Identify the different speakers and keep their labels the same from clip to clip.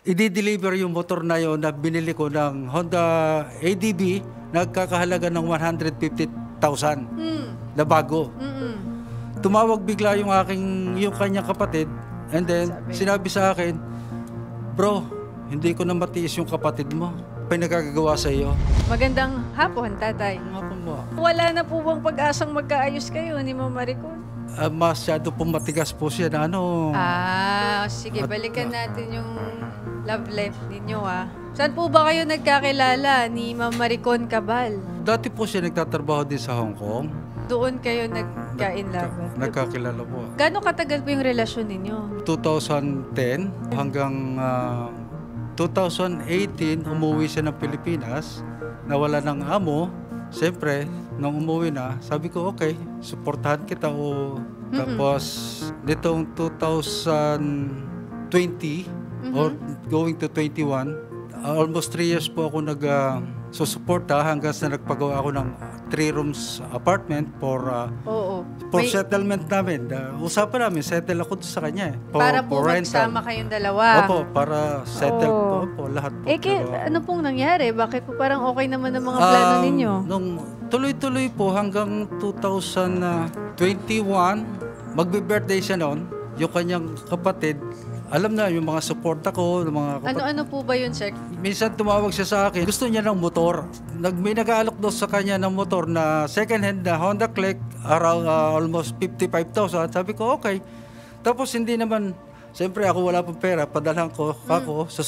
Speaker 1: i-deliver yung motor na yon na binili ko ng Honda ADB, nagkakahalaga ng 150,000 na bago. Tumawag bigla yung kanyang kapatid, and then sinabi sa akin, "Bro, hindi ko na matiis yung kapatid mo. Pinagkagagawa sa iyo."
Speaker 2: Magandang hapon, tatay.
Speaker 1: Hapon mo.
Speaker 2: Wala na po bang pag-asang magkaayos kayo ni Ma'am Maricon?
Speaker 1: Masyado pong matigas po siya na
Speaker 2: Sige, balikan natin yung love life ninyo, Saan po ba kayo nagkakilala ni Ma'am Maricon Cabal?
Speaker 1: Dati po siya nagtatrabaho din sa Hong Kong.
Speaker 2: Doon kayo nagka-in-love?
Speaker 1: Nagkakilala po.
Speaker 2: Gaano katagal po yung relasyon ninyo?
Speaker 1: 2010 hanggang 2018, umuwi siya ng Pilipinas, nawala ng amo. Siyempre, nung umuwi na, sabi ko, okay, supportahan kita o tapos nitong 2020 or going to 21, almost 3 years po ako susuporta hanggang sa nagpagawa ako ng 3 rooms apartment for settlement namin. Usapan namin, settle ako sa kanya.
Speaker 2: Para po magsama kayong dalawa.
Speaker 1: Opo, para settle po lahat po.
Speaker 2: Ano pong nangyari? Bakit po parang okay naman ang mga plano ninyo?
Speaker 1: Nung tuloy-tuloy po hanggang 2021, magbe-birthday siya noon, yung kanyang kapatid, alam na yung mga suporta ko, ng mga kapatid.
Speaker 2: Ano po ba yun, sir?
Speaker 1: Minsan tumawag siya sa akin, gusto niya ng motor. May nag-aalok daw sa kanya ng motor na second hand na Honda Click, around almost 55,000. Sabi ko, okay. Tapos hindi naman, siyempre ako wala pang pera, padalhan ko ako sa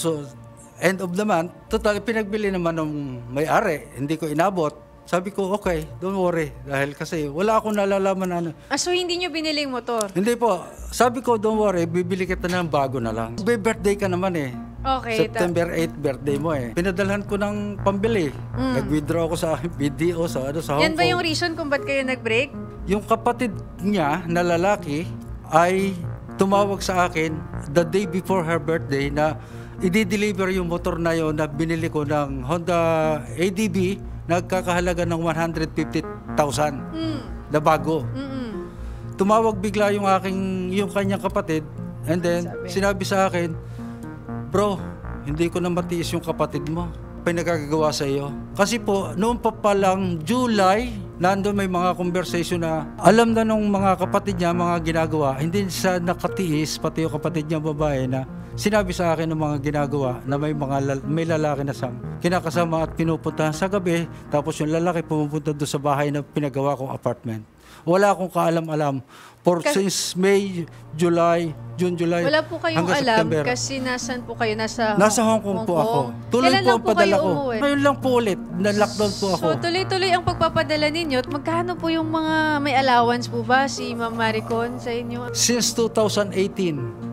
Speaker 1: end of the month. Total, pinagbili naman ng may-ari, hindi ko inabot. Sabi ko, okay, don't worry. Dahil kasi wala akong nalalaman na ano.
Speaker 2: So hindi nyo biniling motor?
Speaker 1: Hindi po. Sabi ko, don't worry, bibili kita ng bago na lang. Birthday ka naman
Speaker 2: Okay.
Speaker 1: September 8, birthday mo Pinadalhan ko ng pambili. Nag-withdraw ako sa BDO, sa Hong Kong.
Speaker 2: Yan ba yung reason kung ba't kayo nag-break?
Speaker 1: Yung kapatid niya na lalaki ay tumawag sa akin the day before her birthday na i-deliver yung motor na yon na binili ko ng Honda ADB, nagkakahalaga ng 150,000 na bago. Tumawag bigla yung kanyang kapatid, and then sinabi sa akin, "Bro, hindi ko na matiis yung kapatid mo. Pinagkagagawa sa iyo." Kasi po, noon pa palang July, nandun may mga conversation na alam na nung mga kapatid niya, mga ginagawa, hindi siya nakatiis, pati yung kapatid niya babae na sinabi sa akin ng mga ginagawa na may lalaki na siyang kinakasama at pinupuntahan sa gabi, tapos yung lalaki pumupunta doon sa bahay na pinagawa kong apartment. Wala akong kaalam-alam. Since May, July, June, July,
Speaker 2: wala po kayong
Speaker 1: hanggang
Speaker 2: alam
Speaker 1: September.
Speaker 2: Kasi nasan po kayo? Nasa
Speaker 1: Hong Kong po ako. Tuloy
Speaker 2: Kailan
Speaker 1: po
Speaker 2: lang
Speaker 1: ang
Speaker 2: po
Speaker 1: padala
Speaker 2: kayo
Speaker 1: ko.
Speaker 2: umuwi?
Speaker 1: Ngayon lang po ulit. Na-lockdown po ako.
Speaker 2: So tuloy-tuloy ang pagpapadala ninyo. At magkano po yung mga may allowance po ba si Ma'am Maricon sa inyo?
Speaker 1: Since 2018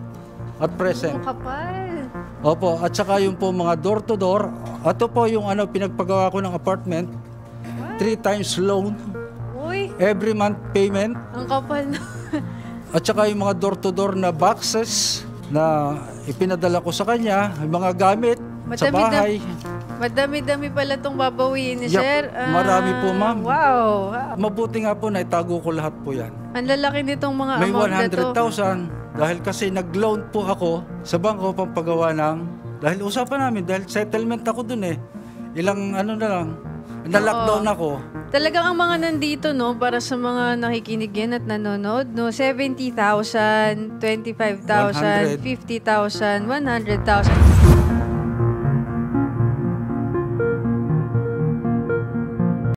Speaker 1: at present.
Speaker 2: Ang kapal.
Speaker 1: Opo, at saka yung po mga door-to-door. Ito po yung pinagpagawa ko ng apartment. 3 times loan.
Speaker 2: Uy,
Speaker 1: Every month payment.
Speaker 2: ang kapal na.
Speaker 1: At saka yung mga door-to-door na boxes na ipinadala ko sa kanya, yung mga gamit sa bahay.
Speaker 2: Madami-dami pala itong babawiin ni Sir.
Speaker 1: Marami po, ma'am.
Speaker 2: Wow.
Speaker 1: Mabuti nga po na itago ko lahat po yan.
Speaker 2: Ang lalaki nitong mga
Speaker 1: May
Speaker 2: amount na to.
Speaker 1: 100,000 dahil kasi nag-loan po ako sa bangko pampagawa dahil usapan namin, dahil settlement ako dun Ilang na lang, na-lockdown ako.
Speaker 2: Talagang ang mga nandito, para sa mga nakikinig yan at nanonood, 70,000, 25,000, 50,000, 100,000.